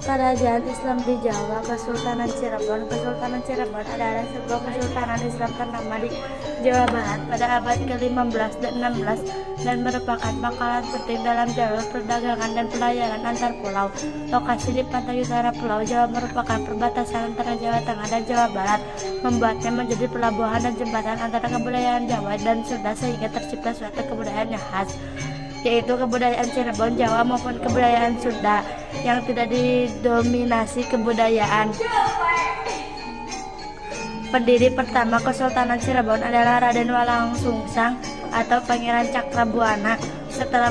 Kerajaan Islam di Jawa. Kesultanan Cirebon. Kesultanan Cirebon adalah sebuah kesultanan Islam ternama di Jawa Barat pada abad ke-15 dan 16 dan merupakan pangkalan penting dalam jalur perdagangan dan pelayaran antar pulau. Lokasi di pantai utara Pulau Jawa merupakan perbatasan antara Jawa Tengah dan Jawa Barat, membuatnya menjadi pelabuhan dan jembatan antara kebudayaan Jawa dan Sunda sehingga tercipta suatu kebudayaan yang khas, yaitu kebudayaan Cirebon Jawa maupun kebudayaan Sunda yang tidak didominasi kebudayaan. Pendiri pertama Kesultanan Cirebon adalah Raden Walangsungsang atau Pangeran Cakrabuana. Setelah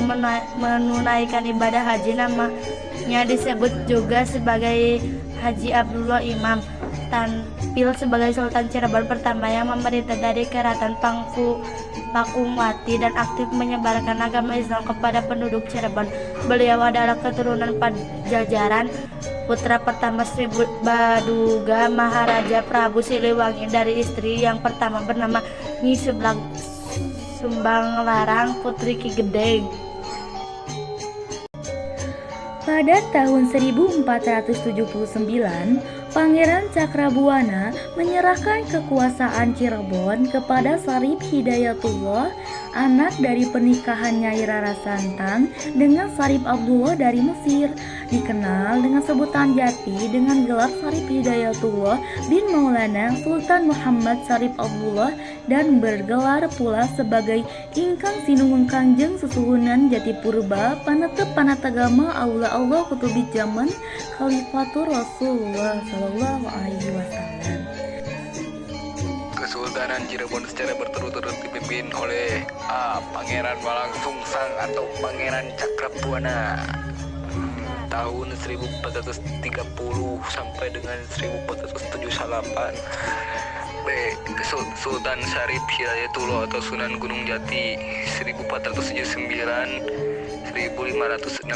menunaikan ibadah haji, namanya disebut juga sebagai Haji Abdullah Imam. Tampil sebagai Sultan Cirebon pertama yang memerintah dari Keraton Pakumwati dan aktif menyebarkan agama Islam kepada penduduk Cirebon. Beliau adalah keturunan Pajajaran, putra pertama Sri Baduga Maharaja Prabu Siliwangi dari istri yang pertama bernama Nyi Sumbanglarang Putri Ki Gedeng. Pada tahun 1479, Pangeran Cakrabuana menyerahkan kekuasaan Cirebon kepada Syarif Hidayatullah, anak dari pernikahan Nyai Rara Santang dengan Syarif Abdullah dari Mesir. Dikenal dengan sebutan jati dengan gelar Syarif Hidayatullah bin Maulana Sultan Muhammad Syarif Abdullah dan bergelar pula sebagai Ingkang Sinuhun Kangjeng Susuhunan Jati Purba Panetep Panatagama Aula Allah Kutubi Zaman Khalifatur Rasulullah Sallallahu Alaihi Wasallam. Kesultanan Cirebon secara berturut-turut dipimpin oleh Pangeran Walangsungsang atau Pangeran Cakrabuana tahun 1430 sampai dengan 1478. B. Sultan Syarif Hidayatullah atau Sunan Gunung Jati 1479 1568.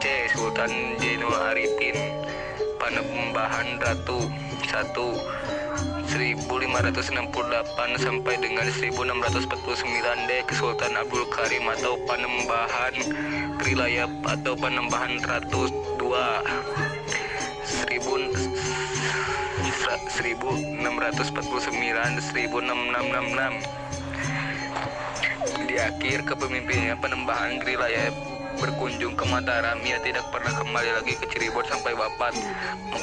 C. Sultan Zainul Arifin Panembahan Ratu 1 1568 sampai dengan 1649. D. Sultan Abdul Karim atau Panembahan Wilayah atau Panembahan Ratu 2 1649 1666. Di akhir kepemimpinannya Panembahan Wilayah berkunjung ke Mataram. Ia tidak pernah kembali lagi ke Cirebon sampai wafat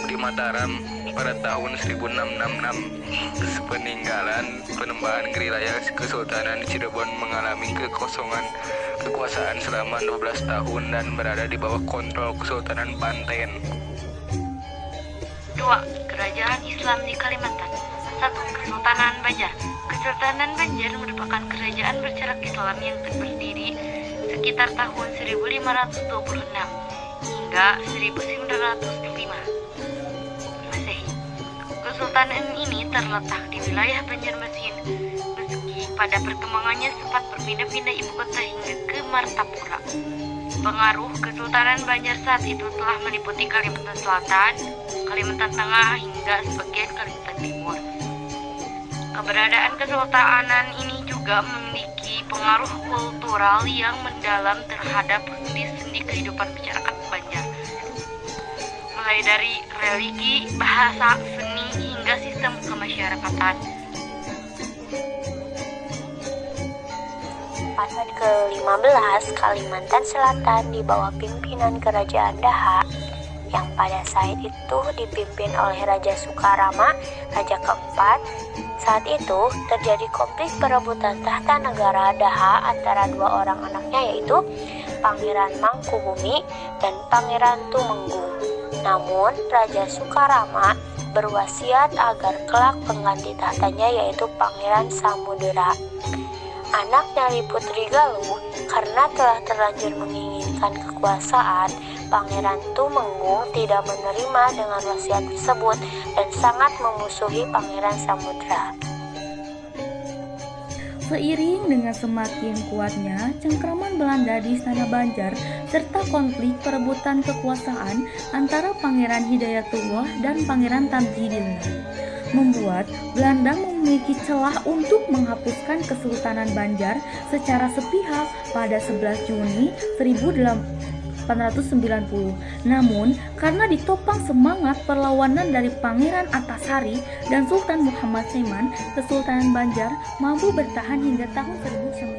di Mataram pada tahun 1666. Peninggalan Panembahan Wilayah Kesultanan Cirebon mengalami kekosongan kekuasaan selama 12 tahun dan berada di bawah kontrol Kesultanan Banten. 2. Kerajaan Islam di Kalimantan. 1. Kesultanan Banjar. Kesultanan Banjar merupakan kerajaan bercorak Islam yang berdiri sekitar tahun 1526 hingga 1905 Masehi. Kesultanan ini terletak di wilayah Banjarmasin. Meski pada perkembangannya sempat berpindah-pindah ibu kota hingga ke Martapura, pengaruh Kesultanan Banjar saat itu telah meliputi Kalimantan Selatan, Kalimantan Tengah hingga sebagian Kalimantan Timur. Keberadaan kesultanan ini juga memiliki pengaruh kultural yang mendalam terhadap sendi-sendi kehidupan masyarakat Banjar, mulai dari religi, bahasa, seni, hingga sistem kemasyarakatan. Abad ke-15, Kalimantan Selatan di bawah pimpinan Kerajaan Daha yang pada saat itu dipimpin oleh Raja Sukarama, Raja keempat. Saat itu terjadi konflik perebutan tahta negara Daha antara dua orang anaknya, yaitu Pangeran Mangkubumi dan Pangeran Tumenggung. Namun Raja Sukarama berwasiat agar kelak pengganti tahtanya yaitu Pangeran Samudera, anak dari Putri Galuh. Karena telah terlanjur menginginkan kekuasaan, Pangeran Tumenggung tidak menerima dengan wasiat tersebut dan sangat memusuhi Pangeran Samudera. Seiring dengan semakin kuatnya cengkraman Belanda di Istana Banjar serta konflik perebutan kekuasaan antara Pangeran Hidayatullah dan Pangeran Tamjidillah, membuat Belanda memiliki celah untuk menghapuskan Kesultanan Banjar secara sepihak pada 11 Juni 1890. Namun, karena ditopang semangat perlawanan dari Pangeran Antasari dan Sultan Muhammad Saiman, Kesultanan Banjar mampu bertahan hingga tahun 1900.